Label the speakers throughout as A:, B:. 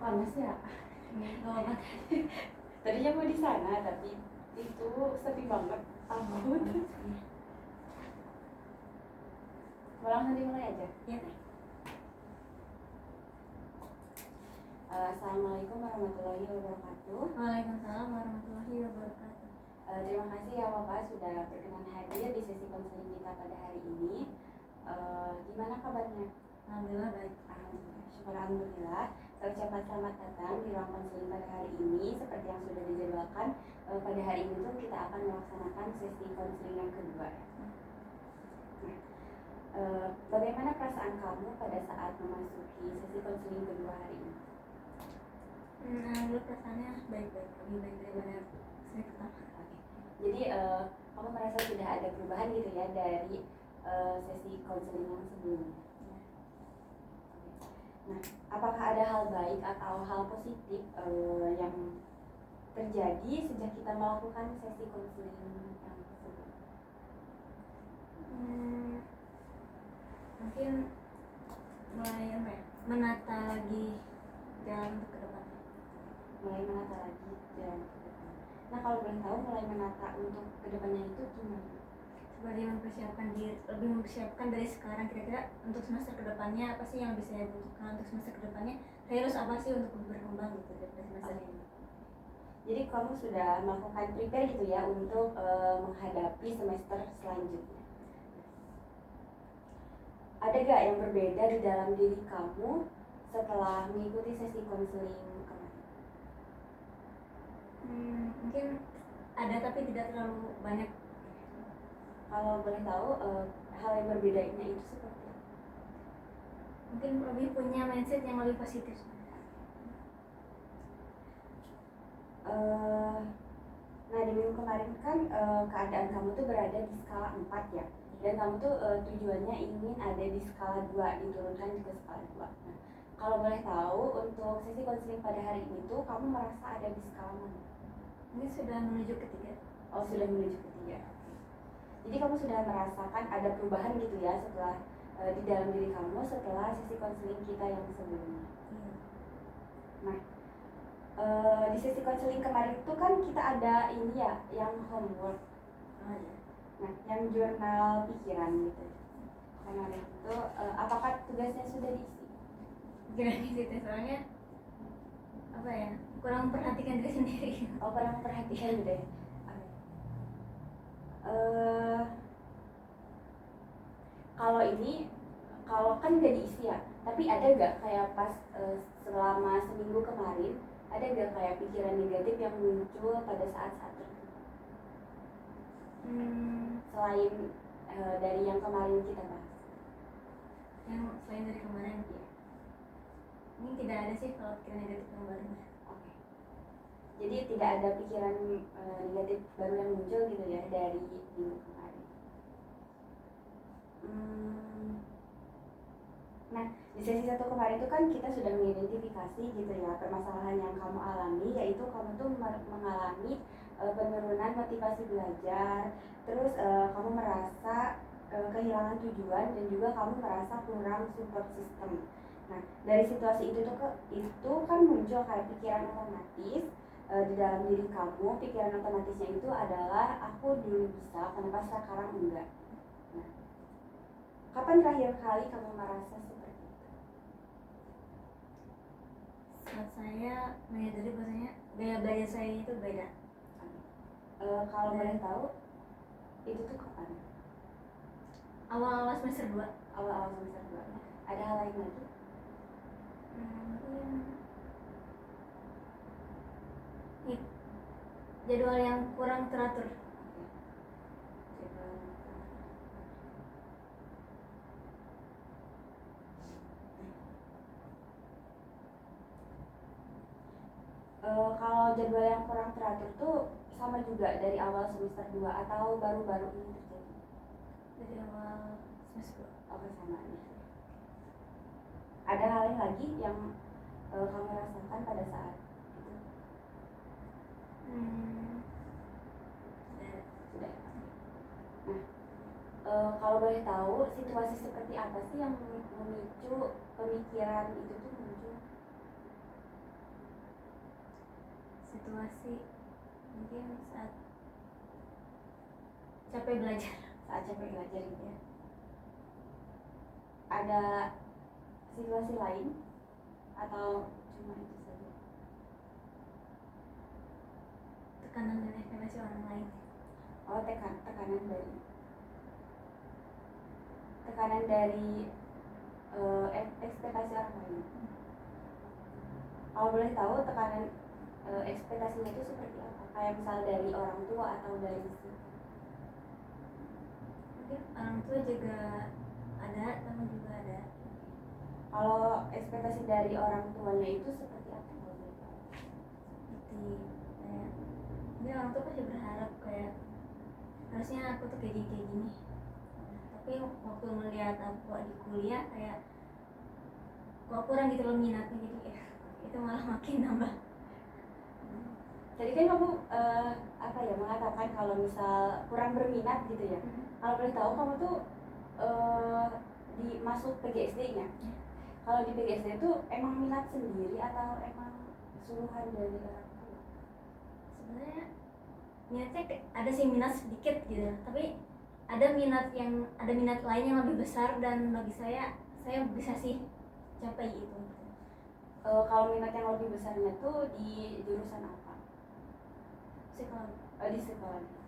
A: panas ya.
B: Nggak apa.
A: Tadinya mau di sana tapi itu sepi banget. Takut. Mau langsung dimulai aja.
B: Ya kan?
A: Assalamualaikum warahmatullahi wabarakatuh.
B: Waalaikumsalam warahmatullahi wabarakatuh.
A: Terima kasih ya Bapak sudah berkenan hadir di sesi konseling kita pada hari ini. Gimana kabarnya?
B: Alhamdulillah baik.
A: Alhamdulillah. Saya ucapkan selamat datang di ruang konseling pada hari ini. Seperti yang sudah dijadwalkan, pada hari ini tuh kita akan melaksanakan sesi konseling yang kedua. Bagaimana perasaan kamu pada saat memasuki sesi konseling kedua hari ini?
B: Alhamdulillah perasaannya baik-baik, lebih baik daripada sesi pertama.
A: Jadi kamu merasa sudah ada perubahan gitu ya dari sesi konseling yang sebelumnya. Nah, apakah ada hal baik atau hal positif yang terjadi sejak kita melakukan sesi konseling yang sebelumnya?
B: Mungkin mulai menata lagi jalan untuk ke depan.
A: Mulai menata lagi jalan ke depan. Nah, kalau boleh tahu mulai menata untuk ke depannya itu gimana?
B: Seperti mempersiapkan diri, lebih mempersiapkan dari sekarang, kira-kira untuk semester kedepannya apa sih yang bisa saya butuhkan untuk semester kedepannya, saya harus apa sih untuk berkembang gitu dari semester ini.
A: Jadi kamu sudah melakukan prepare gitu ya untuk menghadapi semester selanjutnya. Ada gak yang berbeda di dalam diri kamu setelah mengikuti sesi konseling kemarin?
B: Mungkin ada tapi tidak terlalu banyak.
A: Kalau boleh tahu hal yang berbedanya itu seperti apa?
B: Mungkin lebih punya mindset yang lebih positif.
A: Nah, di minggu kemarin kan keadaan kamu tuh berada di skala 4 ya. Dan kamu tuh tujuannya ingin ada di skala 2, diturunkan ke skala 2. Nah, kalau boleh tahu untuk sesi konseling pada hari ini tuh kamu merasa ada di skala mana?
B: Ini sudah menuju ketiga.
A: Oh, sudah menuju ketiga. Jadi kamu sudah merasakan ada perubahan gitu ya setelah di dalam diri kamu setelah sesi konseling kita yang sebelumnya. Nah, di sesi konseling kemarin itu kan kita ada ini ya, yang homework. Nah, yang jurnal pikiran gitu. Kemarin itu apakah tugasnya sudah diisi?
B: Jangan gitu, soalnya apa ya, kurang memperhatikan diri sendiri.
A: Oh, kurang memperhatikan gitu ya. Kalau kan gak diisi ya, tapi ada gak kayak pas selama seminggu kemarin, ada gak kayak pikiran negatif yang muncul pada saat-saat tertentu? Selain dari yang kemarin kita bahas.
B: Yang selain dari kemarin ya. Ini tidak ada sih kalau pikiran negatif yang baru.
A: Oke. Jadi tidak ada pikiran negatif baru yang muncul gitu ya dari minggu kemarin. Nah, di sesi 1 kemarin itu kan kita sudah mengidentifikasi gitu ya permasalahan yang kamu alami, yaitu kamu tuh mengalami penurunan motivasi belajar, terus kamu merasa kehilangan tujuan, dan juga kamu merasa kurang support system. Nah, dari situasi itu kan muncul kayak pikiran otomatis di dalam diri kamu. Pikiran otomatisnya itu adalah aku dulu bisa, kenapa sekarang enggak. Nah, kapan terakhir kali kamu merasa seperti itu?
B: Saat saya menyadari bahwasanya gaya belajar saya itu beda.
A: Kalau boleh tahu, itu tuh kapan?
B: Awal-awal semester 2.
A: Awal-awal semester 2. Ada hal lain lagi?
B: Jadwal yang kurang teratur. Kalau jadwal yang kurang teratur tuh sama juga dari awal semester 2 atau baru-baru ini terjadi? Dari awal semester 2.
A: Oke, sama ya. Ada hal lain lagi yang kamu rasakan pada saat itu? Sudah. Nah, kalau boleh tahu situasi seperti apa sih yang memicu pemikiran itu tuh muncul?
B: situasi mungkin saat capek belajar.
A: Saat capek belajar gitu ya. Ada situasi lain atau cuma itu saja?
B: Tekanan dan ekspektasi orang lain.
A: Oh, tekanan dari ekspektasi orang lain. Kalau boleh tahu tekanan ekspektasinya itu seperti apa? Kayak misal dari orang tua atau dari
B: Mungkin orang tua juga ada, teman juga ada.
A: kalau ekspektasi dari orang tuanya itu seperti apa? Kalau boleh tahu?
B: Seperti kayak mungkin orang tua pasti berharap kayak harusnya aku tuh kayak gini. Tapi waktu melihat aku di kuliah kayak kok kurang gitu loh minatnya, jadi ya itu malah makin nambah.
A: Tadi kan kamu mengatakan kalau misal kurang berminat gitu ya. Kalau boleh tahu kamu tuh masuk PGSD-nya. Kalau di PGSD itu emang minat sendiri atau emang suruhan dari orang tua?
B: Sebenarnya minatnya ada sih minat sedikit gitu, tapi ada minat lain yang lebih besar dan bagi saya bisa sih capai itu.
A: Kalau minat yang lebih besarnya tuh di jurusan apa?
B: Psikologi.
A: Di psikologi.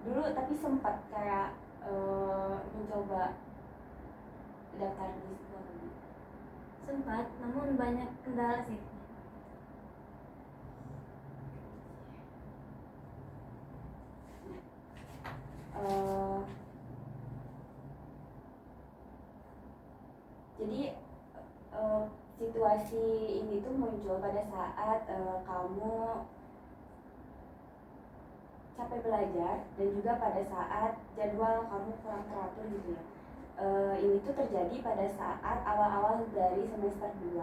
A: Dulu tapi sempat kayak mencoba daftar di psikologi.
B: Sempat, namun banyak kendala sih.
A: Jadi situasi ini tuh muncul pada saat kamu capek belajar dan juga pada saat jadwal kamu kurang teratur gitu ya. Ini tuh terjadi pada saat awal-awal dari semester 2.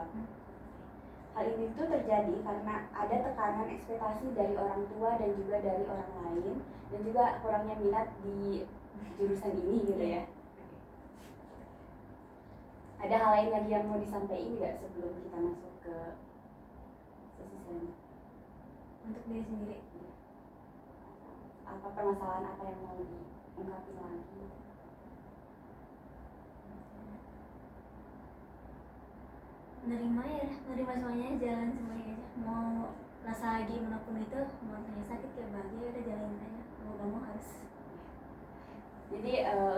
A: Hal ini tuh terjadi karena ada tekanan ekspektasi dari orang tua dan juga dari orang lain, dan juga kurangnya minat di jurusan ini gitu ya. Ada hal lain lagi yang mau disampaikan nggak sebelum kita masuk ke sesi selanjutnya?
B: Untuk diri sendiri.
A: Apa permasalahan apa yang mau diungkapin lagi?
B: Menerima semuanya, jalan semuanya aja. Mau rasa lagi manapun itu, mau rasanya sakit kayak bahagia, udah jalanin aja. Mau gak mau harus.
A: Jadi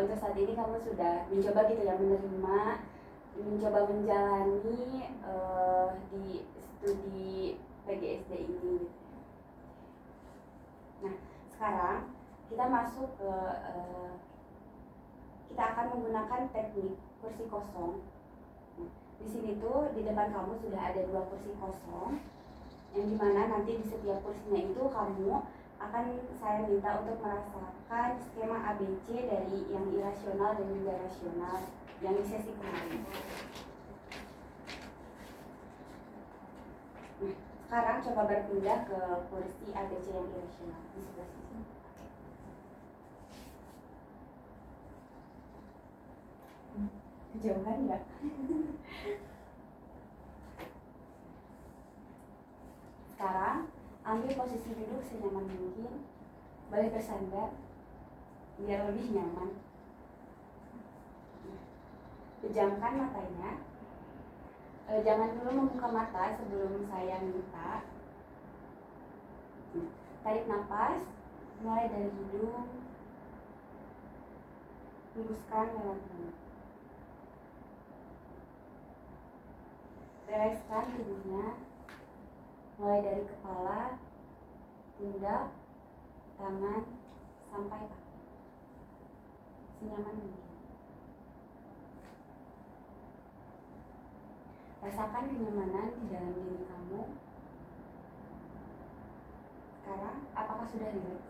A: untuk saat ini kamu sudah mencoba gitu ya, mencoba menjalani di studi PGSD ini gitu. Nah, sekarang kita masuk ke kita akan menggunakan teknik kursi kosong. Nah, di sini tuh di depan kamu sudah ada 2 kursi kosong, yang dimana nanti di setiap kursinya itu kamu akan saya minta untuk merasakan skema ABC dari yang irasional dan juga rasional yang di sesi kemarin. Nah, sekarang coba berpindah ke kursi ABC yang irasional di sebelah sini. Kejauhan nggak? Sekarang ambil posisi duduk senyaman mungkin, balik bersandar biar lebih nyaman. Pejamkan matanya. Jangan dulu membuka mata sebelum saya minta. Tarik nafas mulai dari hidung, hembuskan lewat mulut. Bereskan tubuhnya mulai dari kepala, pundak, tangan, sampai kaki. Senyaman mungkin. Rasakan kenyamanan di dalam diri kamu. Sekarang, apakah sudah rileks?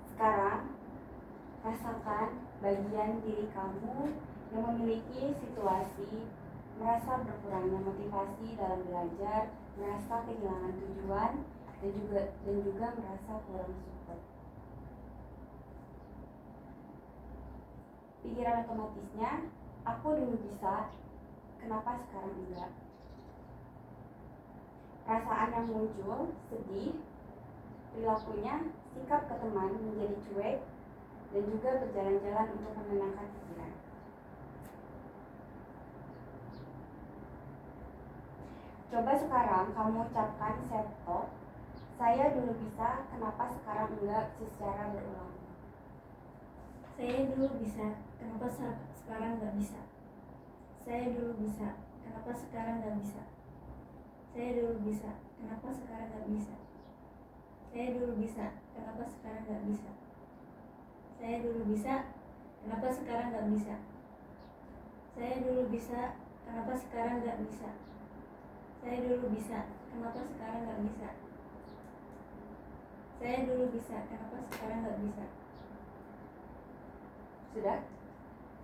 A: Sekarang, rasakan bagian diri kamu yang memiliki situasi merasa berkurangnya motivasi dalam belajar, merasa kehilangan tujuan, dan juga merasa kurang support. Pikiran otomatisnya aku dulu bisa, kenapa sekarang enggak? Perasaan yang muncul, sedih, perilakunya, sikap ke teman menjadi cuek, dan juga berjalan-jalan untuk menenangkan pikiran. Coba sekarang kamu ucapkan self talk, saya dulu bisa, kenapa sekarang enggak, secara berulang.
B: Saya dulu bisa, kenapa sekarang nggak bisa? Saya dulu bisa, kenapa sekarang nggak bisa? Saya dulu bisa, kenapa sekarang nggak bisa? Saya dulu bisa, kenapa sekarang nggak bisa? Saya dulu bisa, kenapa sekarang nggak bisa? Saya dulu bisa, kenapa sekarang nggak bisa? Saya dulu bisa, kenapa sekarang nggak bisa? Saya dulu bisa, kenapa sekarang nggak bisa?
A: Sudah?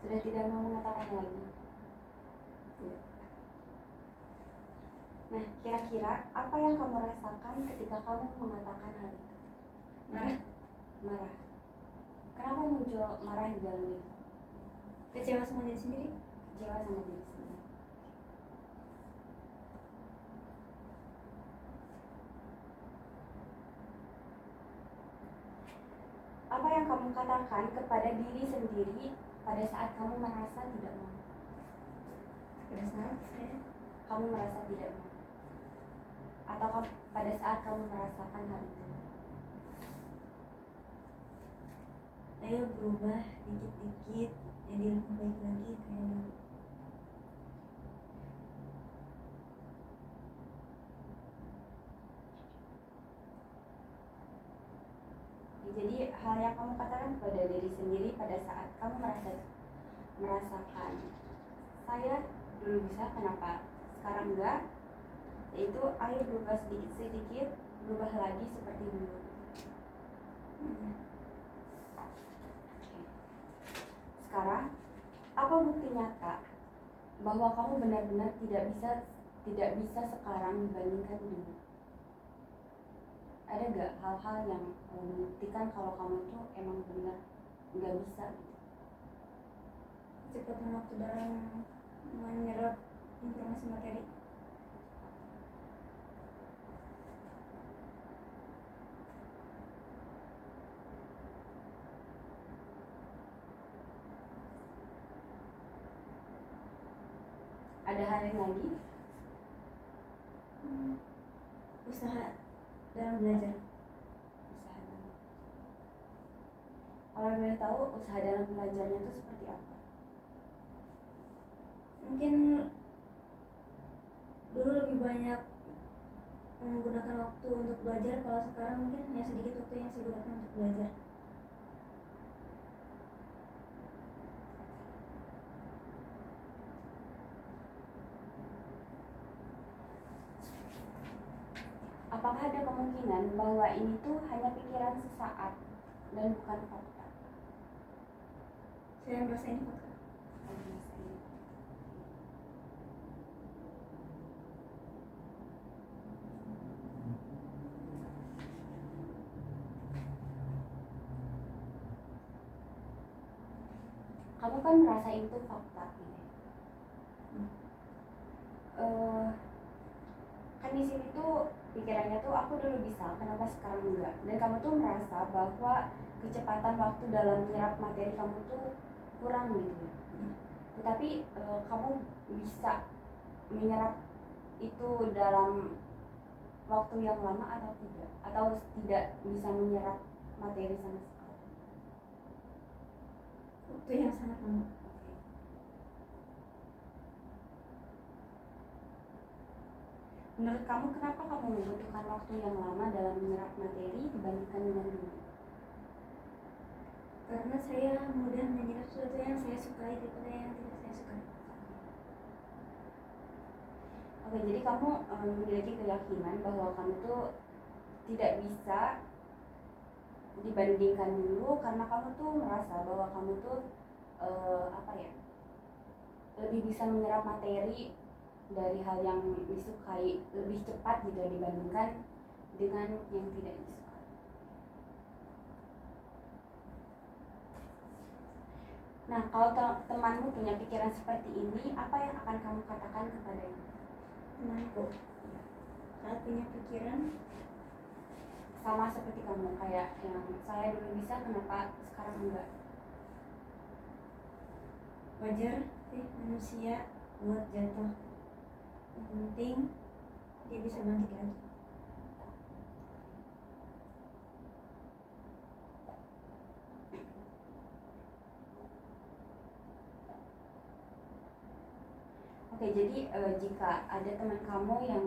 A: Sudah tidak mau mengatakan lagi? Sudah. Nah, kira-kira apa yang kamu rasakan ketika kamu mengatakan hal itu?
B: Marah,
A: Marah. Kenapa muncul marah di dalam diri?
B: kecewa sama diri sendiri.
A: Kecewa sama diri sendiri. Apa yang kamu katakan kepada diri sendiri pada saat kamu merasa tidak mau?
B: Pada saat
A: Kamu merasa tidak mau? Atau pada saat kamu merasakan hal itu?
B: ayo berubah dikit-dikit, jadi lebih baik lagi kayak dulu.
A: Jadi hal yang kamu katakan kepada diri sendiri pada saat kamu merasakan saya dulu bisa, kenapa sekarang enggak, yaitu ayo berubah sedikit-sedikit, berubah lagi seperti dulu. Sekarang apa bukti nyata bahwa kamu benar-benar tidak bisa sekarang dibandingkan dulu? Ada gak hal-hal yang membuktikan kalau kamu tuh emang benar nggak bisa gitu?
B: Kecepatan waktu dalam menyerap informasi materi.
A: Ada hal yang lagi?
B: Usaha dalam belajar.
A: Usaha dalam. Kalau boleh tahu usaha dalam belajarnya itu seperti apa?
B: Mungkin dulu lebih banyak menggunakan waktu untuk belajar, kalau sekarang mungkin hanya sedikit waktu yang saya gunakan untuk belajar.
A: Apakah ada kemungkinan bahwa ini tuh hanya pikiran sesaat dan bukan fakta?
B: Saya merasa ini fakta.
A: Kamu kan merasa itu fakta gitu. Kan di sini tuh pikirannya tuh aku dulu bisa, kenapa sekarang enggak? Dan kamu tuh merasa bahwa kecepatan waktu dalam menyerap materi kamu tuh kurang gitu. Tetapi kamu bisa menyerap itu dalam waktu yang lama atau tidak? Atau tidak bisa menyerap materi sama sekali?
B: Waktu yang sangat lama.
A: Menurut kamu kenapa kamu membutuhkan waktu yang lama dalam menyerap materi dibandingkan dengan dulu?
B: Karena saya mudah menyerap sesuatu yang saya sukai daripada yang tidak saya sukai.
A: Oke, jadi kamu memiliki keyakinan bahwa kamu tuh tidak bisa dibandingkan dulu karena kamu tuh merasa bahwa kamu tuh lebih bisa menyerap materi dari hal yang disukai lebih cepat gitu dibandingkan dengan yang tidak disukai. Nah, kalau temanmu punya pikiran seperti ini, apa yang akan kamu katakan kepadanya?
B: Temanku saat punya pikiran
A: Sama seperti kamu, kayak yang saya dulu bisa, kenapa sekarang enggak?
B: wajar sih manusia buat jatuh, yang penting dia bisa bangkit lagi.
A: Oke, jadi jika ada teman kamu yang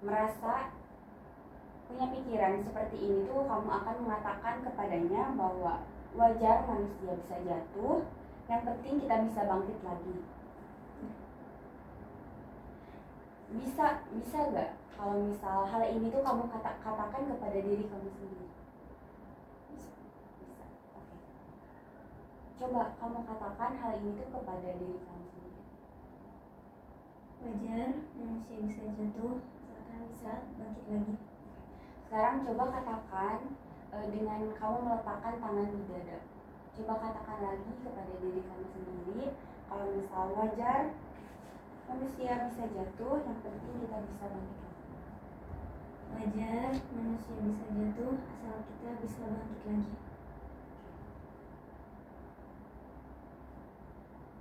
A: merasa punya pikiran seperti ini tuh, kamu akan mengatakan kepadanya bahwa wajar manusia bisa jatuh, yang penting kita bisa bangkit lagi. Bisa gak kalau misal hal ini tuh kamu katakan kepada diri kamu sendiri? Bisa. Oke. Coba kamu katakan hal ini tuh kepada diri kamu sendiri.
B: Wajar manusia bisa jatuh, asalkan bisa bangkit lagi.
A: Sekarang coba katakan dengan kamu meletakkan tangan di dada. Coba katakan lagi kepada diri kamu sendiri, kalau misal wajar manusia bisa jatuh, yang penting kita bisa bangkit lagi.
B: Wajar manusia bisa jatuh, asal kita bisa bangkit lagi.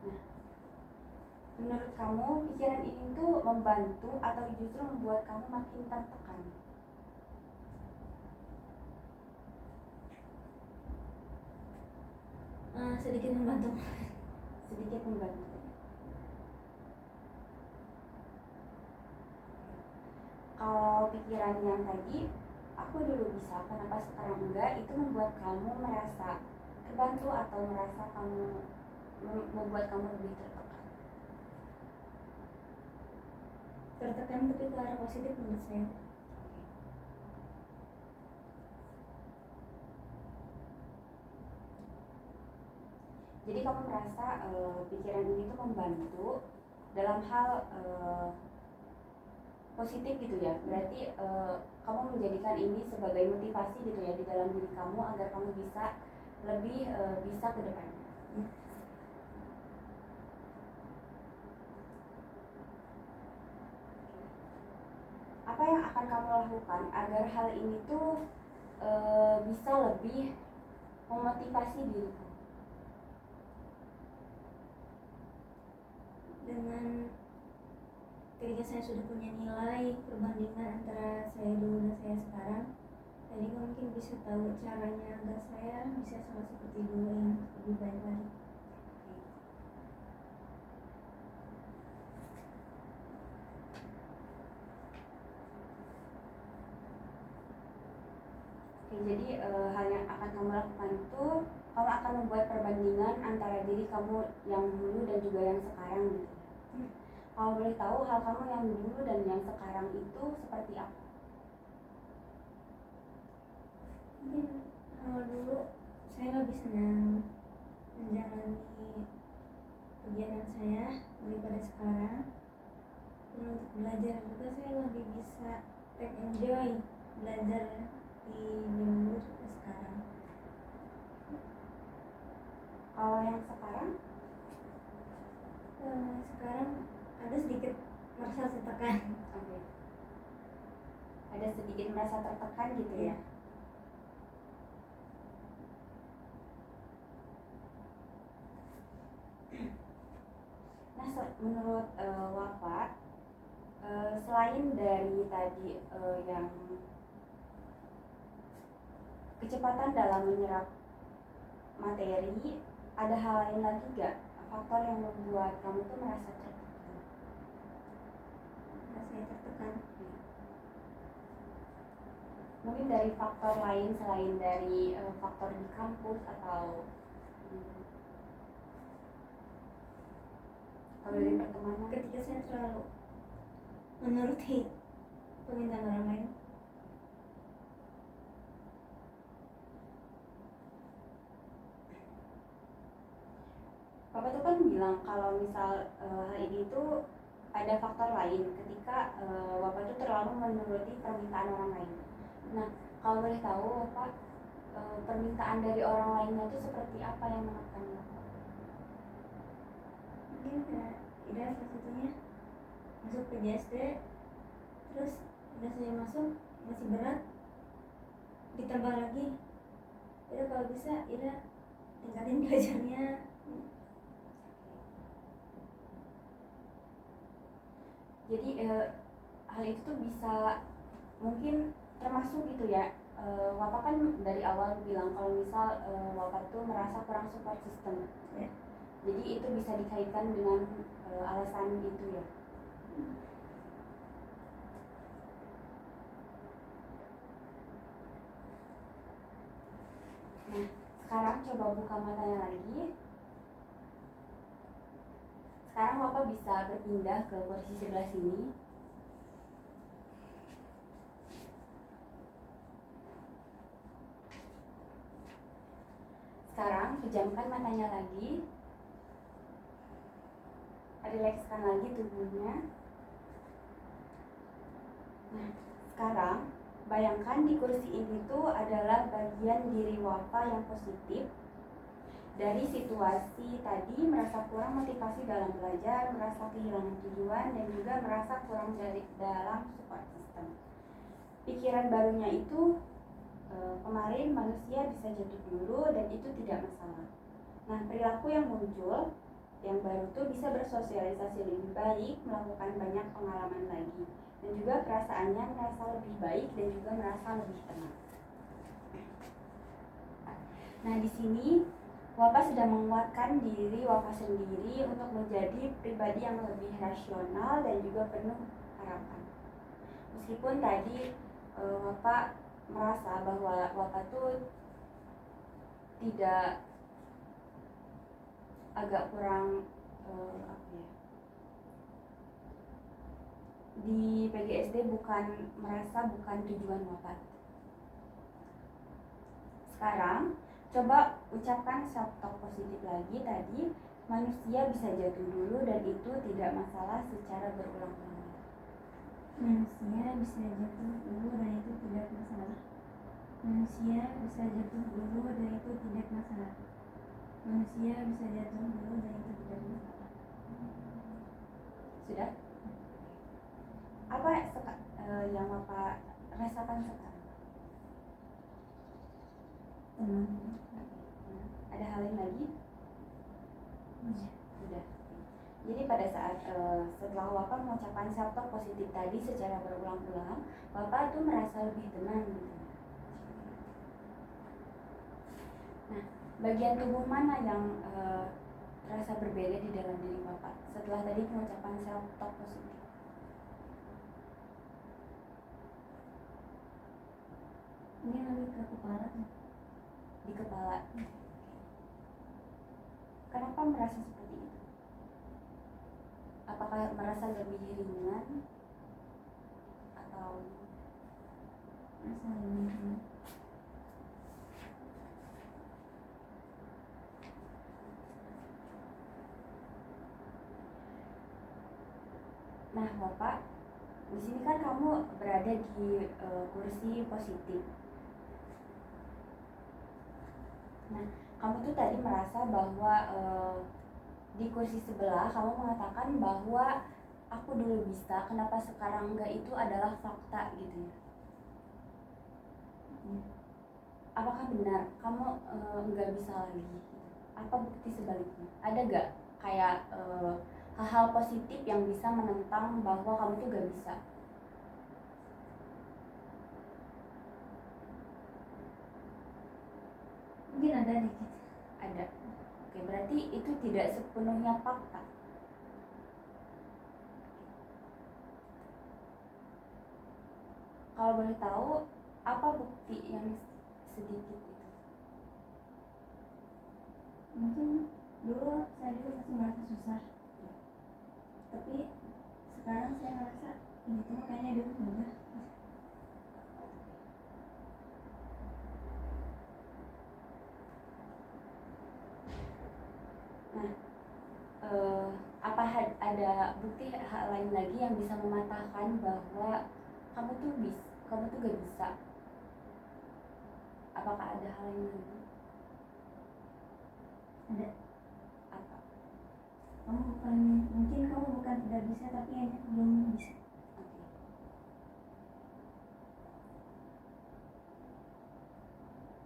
A: Nah, menurut kamu pikiran ini tuh membantu atau justru membuat kamu makin tertekan?
B: Sedikit membantu.
A: Sedikit membantu. Kalau pikiran yang tadi, aku dulu bisa, kenapa sekarang enggak, itu membuat kamu merasa terbantu atau merasa kamu membuat kamu lebih tertekan?
B: Tertekan tapi ke arah positif menurut saya.
A: Jadi kamu merasa pikiran ini tuh membantu dalam hal positif gitu ya. Berarti kamu menjadikan ini sebagai motivasi gitu ya di dalam diri kamu agar kamu bisa lebih bisa ke depannya. Apa yang akan kamu lakukan agar hal ini tuh bisa lebih memotivasi diri kamu?
B: Dengan ketika saya sudah punya nilai perbandingan antara saya dulu dan saya sekarang, jadi mungkin bisa tahu caranya agar saya bisa sama seperti dulu yang lebih baik lagi.
A: Oke, jadi hal yang akan kamu lakukan itu, kamu akan membuat perbandingan antara diri kamu yang dulu dan juga yang sekarang gitu. Kamu boleh tahu hal kamu yang dulu dan yang sekarang itu seperti apa?
B: Mungkin kalau dulu saya lebih senang menjalani kegiatan saya daripada sekarang. Dan untuk belajar juga saya lebih bisa enjoy belajar di dulu sampai sekarang.
A: Kalau yang sekarang?
B: Sekarang ada sedikit merasa tertekan.
A: Oke. Ada sedikit merasa tertekan gitu ya? Nah, menurut Wafa, selain dari tadi yang kecepatan dalam menyerap materi, ada hal lain lagi gak? Faktor yang membuat kamu tuh merasa tertekan?
B: Saya tertekan.
A: Mungkin dari faktor lain selain dari faktor di kampus atau dari pertemanan?
B: Ketika saya terlalu menuruti permintaan orang lain.
A: Bapak tuh kan bilang kalau misal hal ini tuh ada faktor lain ketika Bapak tuh terlalu menuruti permintaan orang lain. Nah, kalau boleh tahu Bapak permintaan dari orang lainnya itu seperti apa yang menekan Bapak?
B: mungkin kayak Ida salah satunya masuk ke JSD, terus udah saya masuk masih berat ditambah lagi. Ida kalau bisa Ida tingkatin belajarnya.
A: Jadi hal itu tuh bisa mungkin termasuk gitu ya. Wapa kan dari awal bilang kalau misal Wapa tuh merasa kurang support system
B: Ya.
A: jadi itu bisa dikaitkan dengan alasan itu ya. Nah sekarang coba buka matanya lagi. Sekarang Wapa bisa berpindah ke posisi sebelah sini. Sekarang pejamkan matanya lagi. Rilekskan lagi tubuhnya. Nah, sekarang bayangkan di kursi ini tuh adalah bagian diri Wapa yang positif. Dari situasi tadi merasa kurang motivasi dalam belajar, merasa kehilangan tujuan, dan juga merasa kurang dalam support system. Pikiran barunya itu kemarin manusia bisa jatuh dulu dan itu tidak masalah. Nah, perilaku yang muncul yang baru tuh bisa bersosialisasi lebih baik, melakukan banyak pengalaman lagi, dan juga perasaannya merasa lebih baik dan juga merasa lebih tenang. Nah, di sini Wapa sudah menguatkan diri Wapa sendiri untuk menjadi pribadi yang lebih rasional dan juga penuh harapan. Meskipun tadi Wapa merasa bahwa Wapa tuh tidak agak kurang di PGSD bukan tujuan Wapa. Sekarang coba ucapkan self talk positif lagi tadi, manusia bisa jatuh dulu dan itu tidak masalah secara berulang-ulang.
B: Manusia bisa jatuh dulu dan itu tidak masalah. Manusia bisa jatuh dulu dan itu tidak masalah. Manusia bisa jatuh dulu dan itu tidak masalah.
A: Sudah? Apa yang Bapak rasakan sekarang?
B: Tenang.
A: Ada hal lain lagi?
B: Ya.
A: Sudah. Jadi pada saat setelah Bapak mengucapkan self talk positif tadi secara berulang-ulang, Bapak tuh merasa lebih tenang gitu. Nah, bagian tubuh mana yang terasa berbeda di dalam diri Bapak setelah tadi mengucapkan self talk positif?
B: Ini lebih ke kepala.
A: Di kepala. Kenapa merasa seperti itu? Apakah merasa lebih ringan atau
B: Merasa lebih ringan.
A: Nah, Bapak, di sini kan kamu berada di kursi positif. Nah, kamu tuh tadi merasa bahwa di kursi sebelah kamu mengatakan bahwa aku dulu bisa, kenapa sekarang enggak, itu adalah fakta gitu ya. Apakah benar kamu enggak bisa lagi? Apa bukti sebaliknya? Ada enggak kayak hal-hal positif yang bisa menentang bahwa kamu tuh gak bisa?
B: Mungkin ada dikit.
A: Ada. Oke, berarti itu tidak sepenuhnya fakta. Kalau boleh tahu, apa bukti yang sedikit itu?
B: Mungkin dulu saya juga masih merasa susah, tapi sekarang saya merasa ini tuh kayaknya dulu mudah.
A: Nah, apa ada bukti hal lain lagi yang bisa mematahkan bahwa kamu tuh gak bisa? Apakah ada hal lain lagi?
B: Ada.
A: Apa?
B: mungkin kamu bukan tidak bisa tapi hanya belum bisa.
A: Oke.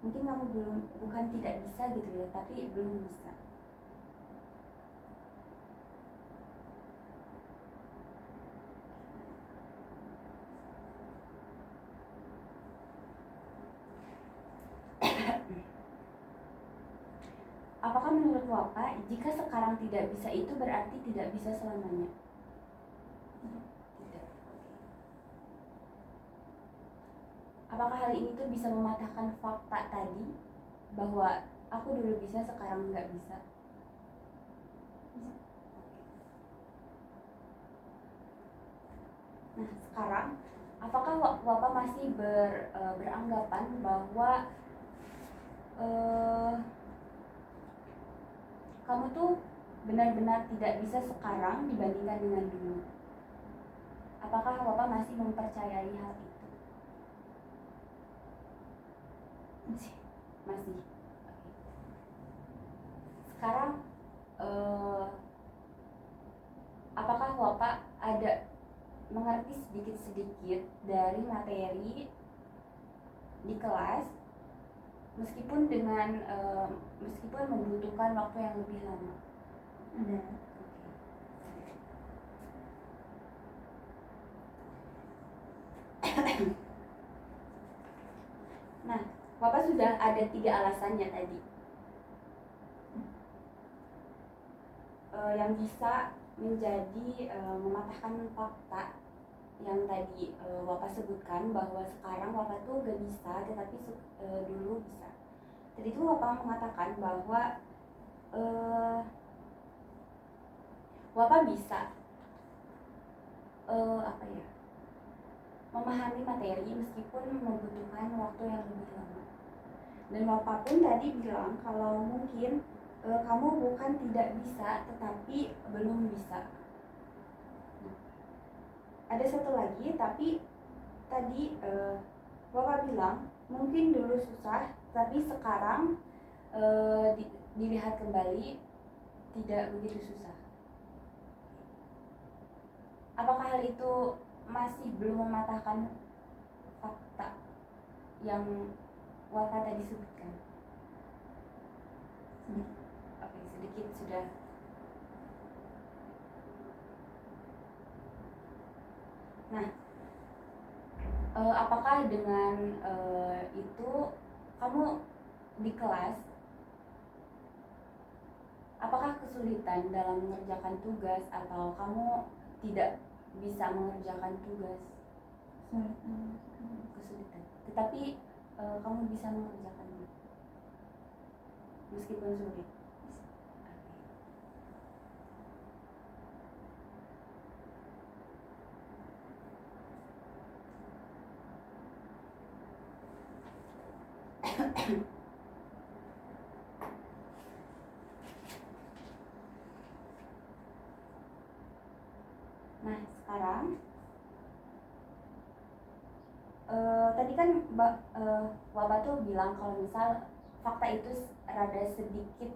A: Mungkin kamu bukan tidak bisa gitu ya, tapi belum bisa. Apakah menurut Wapa, jika sekarang tidak bisa itu berarti tidak bisa selamanya? Tidak. Apakah hal ini tuh bisa mematahkan fakta tadi bahwa aku dulu bisa sekarang nggak bisa? Nah sekarang, apakah Wapa masih beranggapan bahwa kamu tuh benar-benar tidak bisa sekarang dibandingkan dengan dulu? Apakah Wapa masih mempercayai hal itu? Masih. Sekarang apakah Wapa ada mengerti sedikit-sedikit dari materi di kelas meskipun membutuhkan waktu yang lebih lama?
B: Ada.
A: Nah, Bapak sudah ada 3 alasannya tadi yang bisa menjadi mematahkan fakta yang tadi Bapak sebutkan bahwa sekarang Bapak tuh gak bisa tetapi dulu bisa. Tadi itu Bapak mengatakan bahwa Bapak bisa memahami materi meskipun membutuhkan waktu yang lebih lama. Dan Bapak pun tadi bilang kalau mungkin kamu bukan tidak bisa tetapi belum bisa. Ada satu lagi, tapi tadi Bapak bilang mungkin dulu susah tapi sekarang dilihat kembali tidak begitu susah. Apakah hal itu masih belum mematahkan fakta yang Waka tadi sebutkan? Oke, sedikit sudah. Nah, apakah dengan itu kamu di kelas, apakah kesulitan dalam mengerjakan tugas atau kamu tidak bisa mengerjakan tugas? Kesulitan, tetapi kamu bisa mengerjakannya meskipun sulit. Nah sekarang tadi kan Bapak tuh bilang kalau misal fakta itu rada sedikit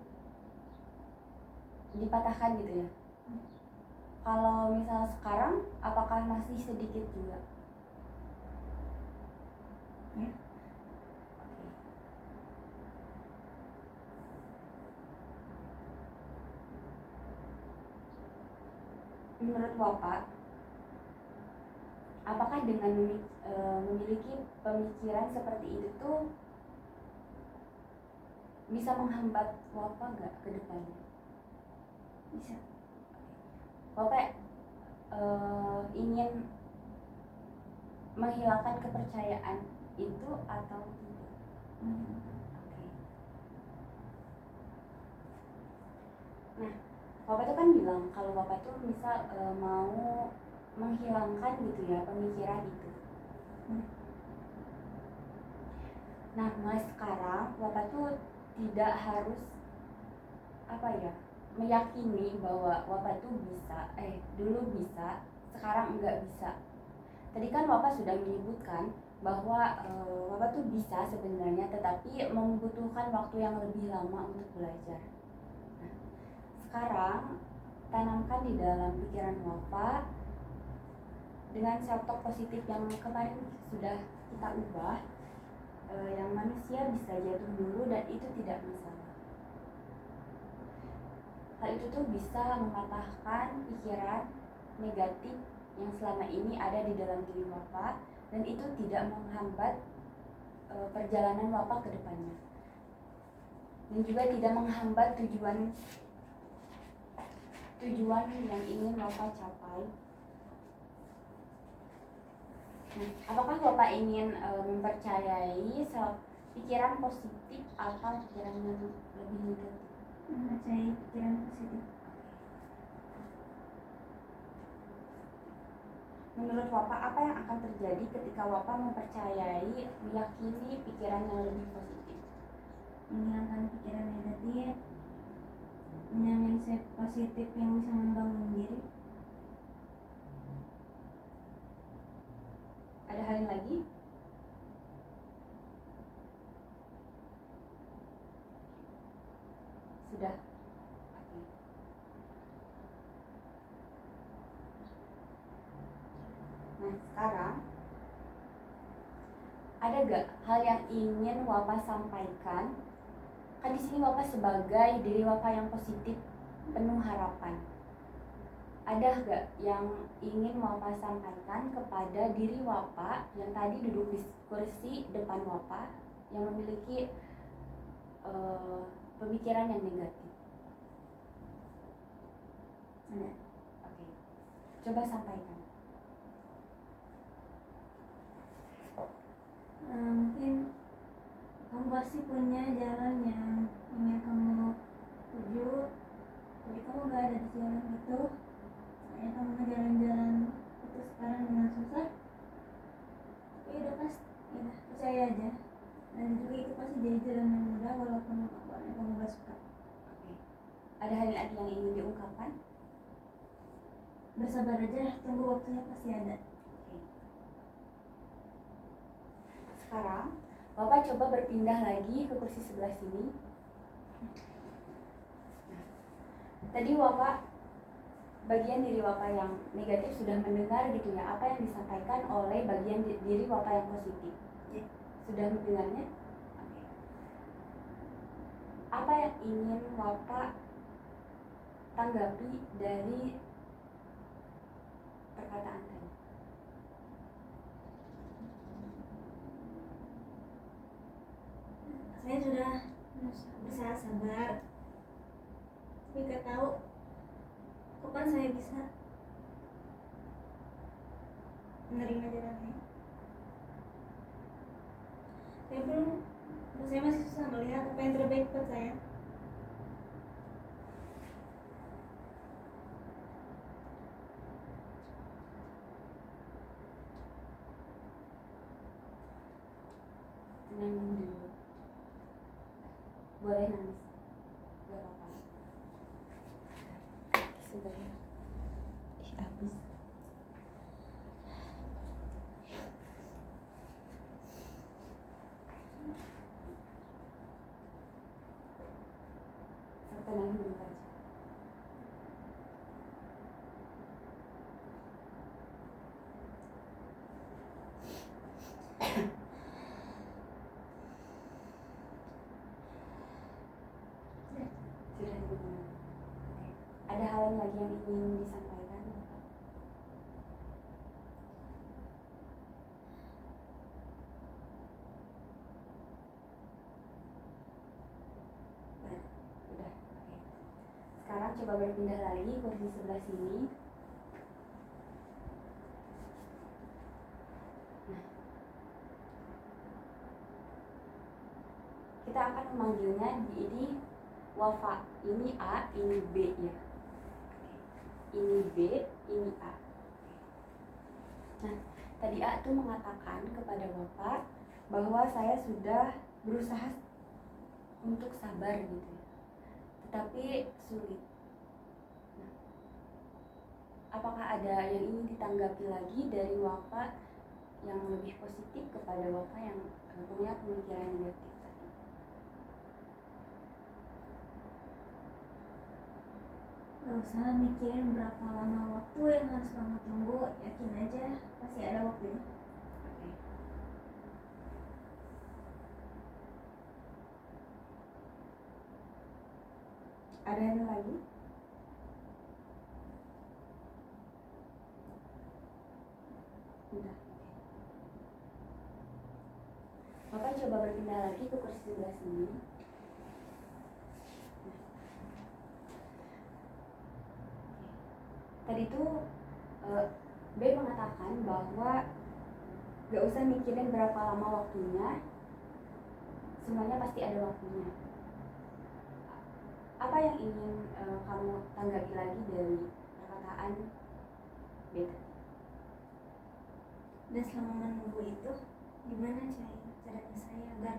A: dipatahkan gitu ya. Kalau misal sekarang apakah masih sedikit juga? Ya. Menurut Bapak, apakah dengan memiliki pemikiran seperti itu tuh bisa menghambat Bapak gak ke depannya? Bisa. Bapak ingin menghilangkan kepercayaan itu atau tidak? Okay. Nah, Bapak tuh kan bilang kalau Bapak tuh misal mau menghilangkan gitu ya pemikiran itu. Nah, mulai sekarang Bapak tuh tidak harus meyakini bahwa Bapak tuh bisa, dulu bisa, sekarang enggak bisa. Tadi kan Bapak sudah menyebutkan bahwa Bapak tuh bisa sebenarnya, tetapi membutuhkan waktu yang lebih lama untuk belajar. Nah, sekarang tanamkan di dalam pikiran Wafa dengan self-talk positif yang kemarin sudah kita ubah, yang manusia bisa jatuh dulu dan itu tidak masalah. Hal itu tuh bisa mematahkan pikiran negatif yang selama ini ada di dalam diri Wafa dan itu tidak menghambat perjalanan Wafa ke depannya. Dan juga tidak menghambat tujuan yang ingin Wafa capai. Nah, apakah Bapak ingin mempercayai pikiran positif atau pikiran yang lebih negatif?
B: Mempercayai pikiran positif.
A: Menurut Bapak, apa yang akan terjadi ketika Bapak meyakini pikiran yang lebih positif?
B: Menghilangkan pikiran negatif, punya mindset positif yang bisa membangun diri.
A: Ada hal lagi? Sudah. Oke. Nah, sekarang ada gak hal yang ingin Wafa sampaikan? Kan di sini Wafa sebagai diri Wafa yang positif, penuh harapan. Ada gak yang ingin Wafa sampaikan kepada diri Wafa yang tadi duduk di kursi depan Wafa yang memiliki pemikiran yang negatif? Ada? Oke. Coba sampaikan.
B: Mungkin kamu pasti punya jalan yang ingin kamu tuju, tapi kamu gak ada di jalan itu. Makanya kamu ngejalan-jalan itu sekarang dengan susah. Tapi udah percaya aja. Dan juga itu pasti jadi jalan yang mudah walaupun awalnya kamu gak suka.
A: Oke. Ada hal lagi yang ingin diungkapkan?
B: Bersabar aja, tunggu waktunya pasti ada.
A: Oke. Sekarang Bapak coba berpindah lagi ke kursi sebelah sini. Nah, tadi Bapak bagian diri Bapak yang negatif sudah mendengar gitu ya apa yang disampaikan oleh bagian diri Bapak yang positif.
B: Ya.
A: Sudah mendengarnya? Oke. Apa yang ingin Bapak tanggapi dari perkataan tadi?
B: Saya sudah berusaha sabar, tapi gak tahu kapan saya bisa menerima jalannya. Saya masih susah melihat apa yang terbaik buat saya.
A: Tenang dulu. Boleh nangis. Gak apa-apa. Sudah ya. Habis. Tenang dulu aja. Sudah dulu. Ada hal lagi yang ingin disampaikan? Udah. Oke. Sekarang coba berpindah lagi kursi sebelah sini. Nah, kita akan memanggilnya ini Wafa. Ini A, ini B ya. Ini B, ini A. Nah, tadi A tuh mengatakan kepada Wafa bahwa saya sudah berusaha untuk sabar gitu ya. Tetapi sulit. Nah, apakah ada yang ingin ditanggapi lagi dari Wafa yang lebih positif kepada Wafa yang punya pemikiran negatif tadi?
B: gak usah mikirin berapa lama waktu yang harus kamu tunggu, yakin aja pasti ada waktunya.
A: Oke. Ada yang lagi? Udah. Bapak coba berpindah lagi ke kursi sebelah sini. Tadi tuh B mengatakan bahwa gak usah mikirin berapa lama waktunya, semuanya pasti ada waktunya. Apa yang ingin kamu tanggapi lagi dari perkataan B tadi?
B: Dan selama menunggu itu gimana caranya saya agar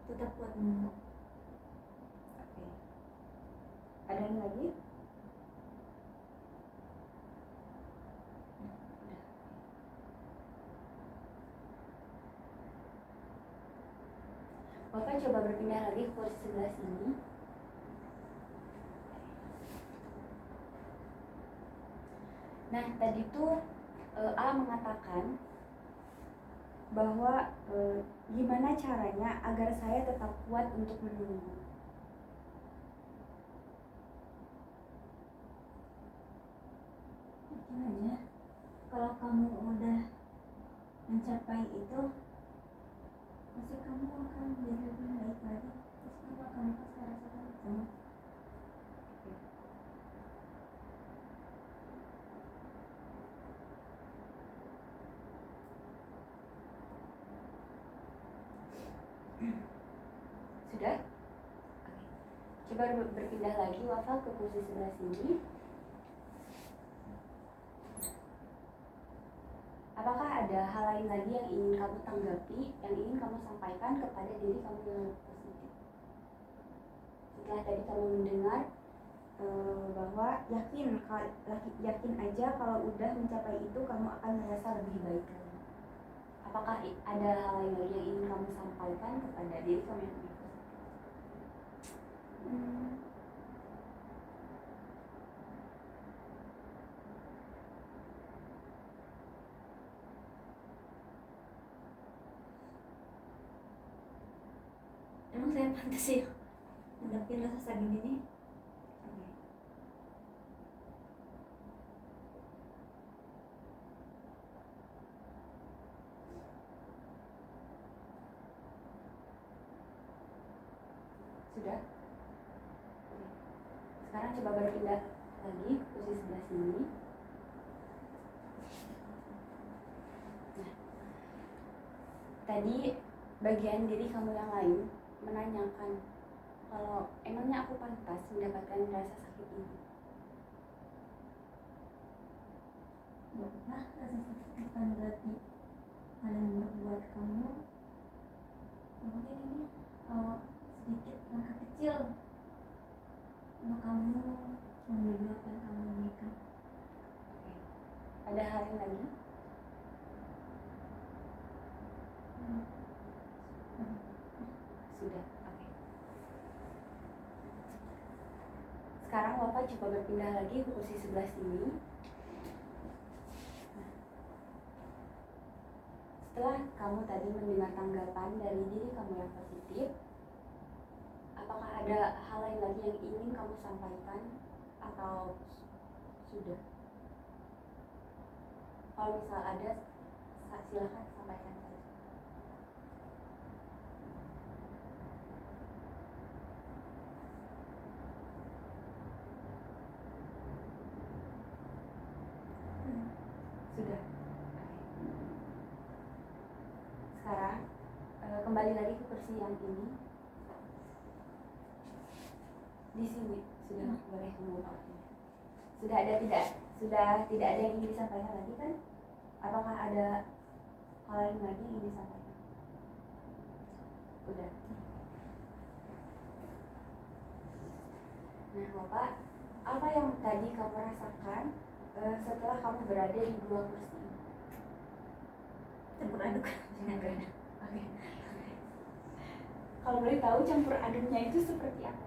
B: tetap kuat menunggu?
A: Oke. Ada yang lagi? Udah. Bapak coba berpindah lagi ke kursi sebelah sini. Nah, tadi tuh A mengatakan bahwa gimana caranya agar saya tetap kuat untuk menunggu.
B: Yakin aja kalau kamu udah mencapai itu, pasti kamu akan jadi lebih baik lagi. Terus kamu akan pasti rasakan itu.
A: Sudah? Oke. Coba berpindah lagi Wafa ke kursi sebelah sini. Apakah ada hal lain lagi yang ingin kamu tanggapi, yang ingin kamu sampaikan kepada diri kamu yang positif? Setelah tadi kamu mendengar bahwa yakin aja kalau udah mencapai itu kamu akan merasa lebih baik lagi. Apakah ada hal lain lagi yang ingin kamu sampaikan kepada diri kamu yang lebih positif?
B: Emang saya pantas ya hadapin rasa sakit ini?
A: Oke. Sudah? Oke. Sekarang coba berpindah lagi ke kursi sebelah sini. Nah, tadi bagian diri kamu yang lain menanyakan kalau emangnya aku pantas mendapatkan rasa sakit ini.
B: Gak apa, rasa sakit bukan berarti hal yang membuat kamu mungkin ini sedikit langkah kecil untuk kamu menuju apa yang kamu inginkan.
A: Oke. Ada hal yang lagi? Sudah. Oke. Sekarang Bapak coba berpindah lagi ke kursi sebelah sini. Nah, setelah kamu tadi mendengar tanggapan dari diri kamu yang positif, apakah ada hal lain lagi yang ingin kamu sampaikan atau sudah? Kalau misal ada, silakan sampaikan saja. Sudah. Oke. Sekarang kembali lagi ke kursi yang ini. Di sini sudah boleh membuka waktunya. Sudah tidak ada yang ingin disampaikan lagi kan? Apakah ada hal lain lagi yang ingin disampaikan? Udah. Nah, Bapak, apa yang tadi kamu rasakan setelah kamu berada di dua kursi ini?
B: Campur aduk.
A: Oke. Kalau boleh tahu campur aduknya itu seperti apa?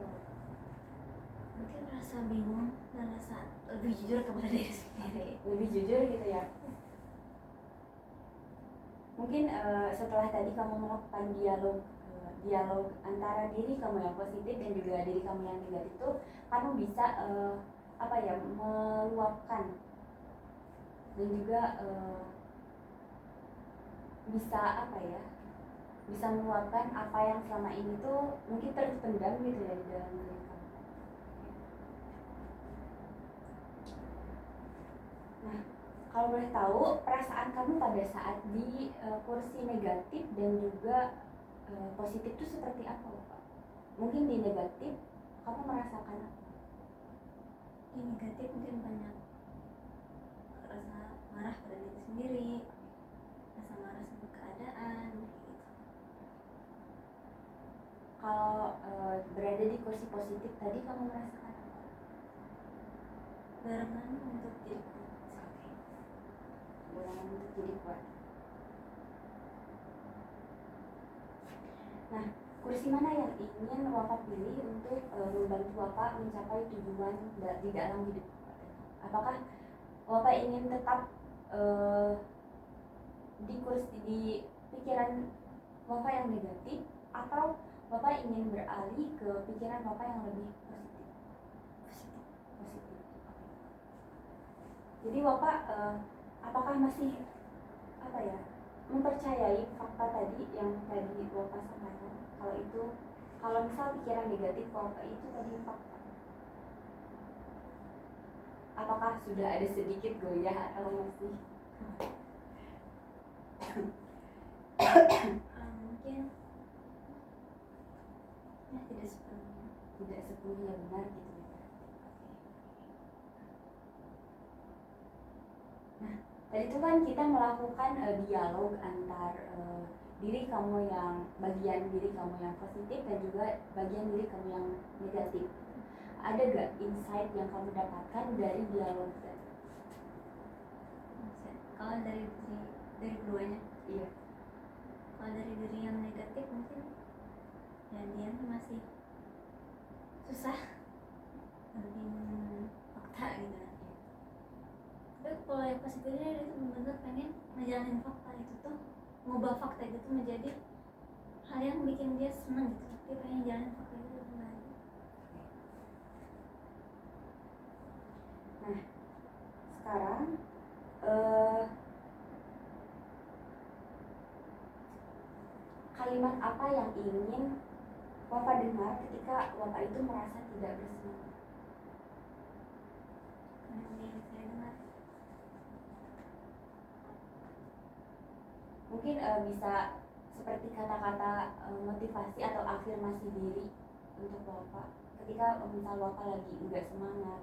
B: mungkin rasa bingung dan rasa lebih jujur kepada diri sendiri.
A: Lebih jujur gitu ya. Mungkin setelah tadi kamu melakukan dialog antara diri kamu yang positif dan juga diri kamu yang negatif itu, kamu bisa meluapkan dan juga bisa meluapkan apa yang selama ini tuh mungkin terpendam gitu ya di dalam diri kamu. Nah, kalau boleh tahu perasaan kamu pada saat di kursi negatif dan juga positif itu seperti apa, Pak? Mungkin di negatif kamu merasakan apa?
B: Di negatif mungkin banyak rasa marah pada diri sendiri, rasa marah sama keadaan gitu.
A: Kalau berada di kursi positif tadi kamu merasakan apa?
B: Dorongan untuk jadi kuat.
A: Dorongan untuk jadi kuat. Nah, kursi mana yang ingin Wafa pilih untuk membantu Wafa mencapai tujuan di dalam hidup? Apakah Wafa ingin tetap di pikiran Wafa yang negatif, atau Wafa ingin beralih ke pikiran Wafa yang lebih positif? Positif. Jadi Wafa apakah masih mempercayai fakta tadi yang tadi Wafa sampaikan, kalau misal pikiran negatif Wafa itu tadi fakta? Apakah sudah ada sedikit goyah atau masih?
B: Mungkin ya tidak sepenuhnya
A: benar gitu ya. Nah, tadi itu kan kita melakukan dialog antar bagian diri kamu yang positif dan juga bagian diri kamu yang negatif. Ada gak insight yang kamu dapatkan dari dialog tadi?
B: Kalau dari keduanya,
A: iya.
B: Kalau dari diri yang negatif mungkin ya dia masih susah lebih fakta gitu. Tapi kalau yang positifnya dia tuh bener-bener pengen ngejalanin fakta itu tuh, ngubah fakta itu tuh menjadi hal yang bikin dia senang gitu. Dia pengen jalanin fakta itu kembali.
A: Nah, sekarang kalimat apa yang ingin Wafa dengar ketika Wafa itu merasa tidak bersemangat?
B: Saya dengar
A: Mungkin bisa seperti kata-kata motivasi atau afirmasi diri untuk Wafa. Ketika misal Wafa lagi enggak semangat,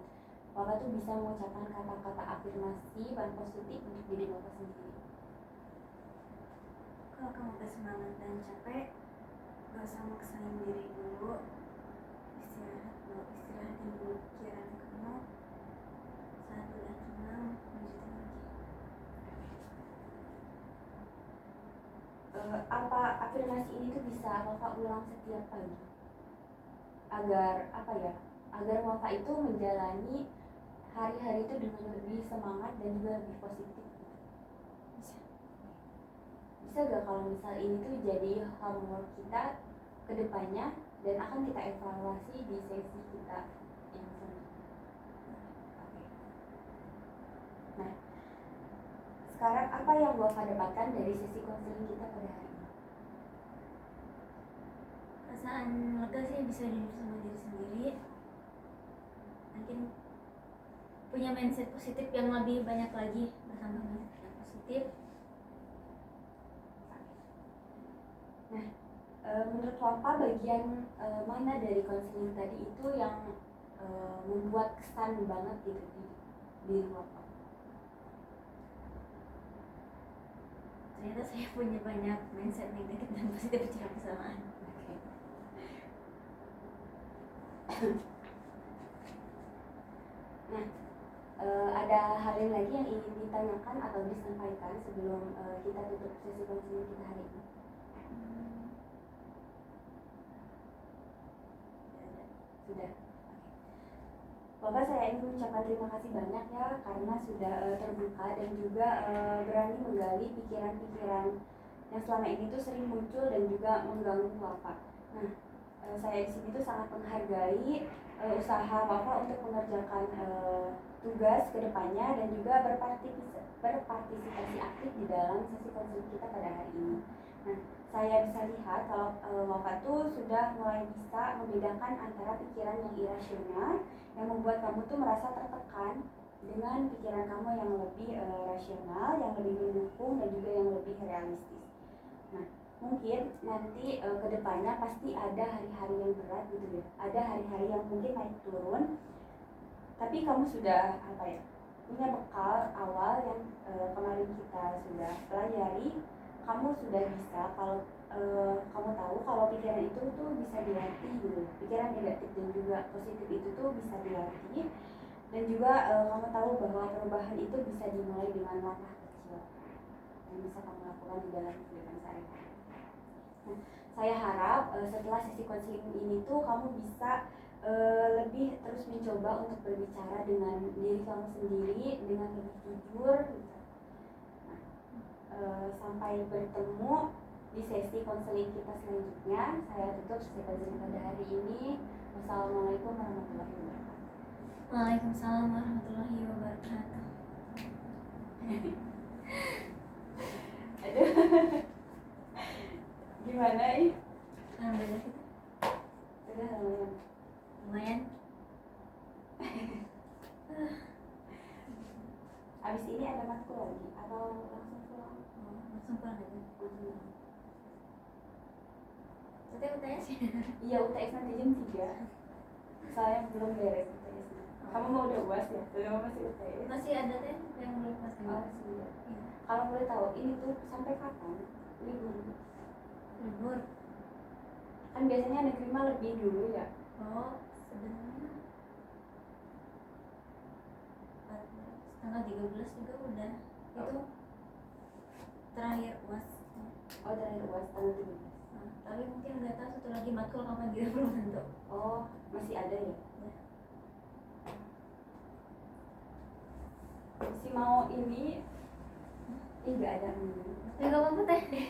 A: Wafa tuh bisa mengucapkan kata-kata afirmasi dan positif untuk diri Wafa sendiri.
B: kalau kamu udah semangat dan capek, gak usah maksain diri dulu, istirahatin dulu pikiran kamu. Saat udah tenang, lanjutin lagi.
A: Apa afirmasi ini tuh bisa Wafa ulang setiap pagi agar Wafa itu menjalani hari-hari itu dengan lebih semangat dan juga lebih positif? Bisa gak kalau misal ini tuh jadi homework kita ke depannya dan akan kita evaluasi di sesi kita yang selanjutnya? Nah, sekarang apa yang Wafa dapatkan dari sesi konseling kita pada hari ini?
B: Perasaan lega sih, bisa jujur sama diri sendiri, mungkin punya mindset positif yang lebih banyak lagi, bersama mindset yang positif.
A: Nah, menurut Wafa bagian mana dari konseling tadi itu yang membuat kesan banget gitu di diri Wafa?
B: Ternyata saya punya banyak mindset negatif dan positif secara bersamaan.
A: Nah, ada hal yang lagi yang ingin ditanyakan atau disampaikan sebelum kita tutup sesi konseling kita hari ini? Sudah. Bapak, saya ingin mengucapkan terima kasih banyak ya karena sudah terbuka dan juga berani menggali pikiran-pikiran yang selama ini tuh sering muncul dan juga mengganggu Bapak. Nah, saya di sini tuh sangat menghargai usaha Bapak untuk mengerjakan tugas kedepannya dan juga berpartisipasi aktif di dalam sesi konseling kita pada hari ini. Nah, saya bisa lihat kalau Bapak tuh sudah mulai bisa membedakan antara pikiran yang irasional yang membuat kamu tuh merasa tertekan dengan pikiran kamu yang lebih rasional, yang lebih mendukung dan juga yang lebih realistis. Nah, mungkin nanti kedepannya pasti ada hari-hari yang berat gitu ya, ada hari-hari yang mungkin naik turun, tapi kamu sudah punya bekal awal yang kemarin kita sudah pelajari. Kamu sudah bisa kalau kamu tahu kalau pikiran itu tuh bisa dilatih gitu, pikiran negatif dan juga positif itu tuh bisa dilatih, dan juga kamu tahu bahwa perubahan itu bisa dimulai dengan langkah kecil yang bisa kamu lakukan di dalam kehidupan sehari-hari. Nah, saya harap setelah sesi konseling ini tuh kamu bisa lebih terus mencoba untuk berbicara dengan diri kamu sendiri dengan lebih jujur gitu. Nah, sampai bertemu di sesi konseling kita selanjutnya. Saya tutup sesi konseling pada hari ini. Wassalamualaikum warahmatullahi wabarakatuh.
B: Waalaikumsalam warahmatullahi wabarakatuh.
A: Aduh. Gimana ih?
B: Alhamdulillah kita
A: Udah
B: lumayan.
A: Abis ini ada matkul lagi atau langsung pulang?
B: Langsung pulang aja. Tapi UTS ya?
A: Iya, UTS nanti jam 3. Saya belum beres UTS. Kamu mau udah UAS ya? Belum, masih UTS.
B: Masih ada teh yang belum pasti.
A: Iya. Kalau boleh tahu ini tuh sampai kapan libur?
B: Libur.
A: Kan biasanya negeri mah lebih dulu ya.
B: Oh, sebenarnya tanggal 13 juga udah. Itu terakhir UAS.
A: Oh, terakhir UAS tanggal 13.
B: Nah, tapi mungkin nggak tahu satu lagi matkul kapan dia belum tentu.
A: Oh, masih ada ya? Masih mau ini? Nggak ada.
B: Tapi nggak apa-apa teh.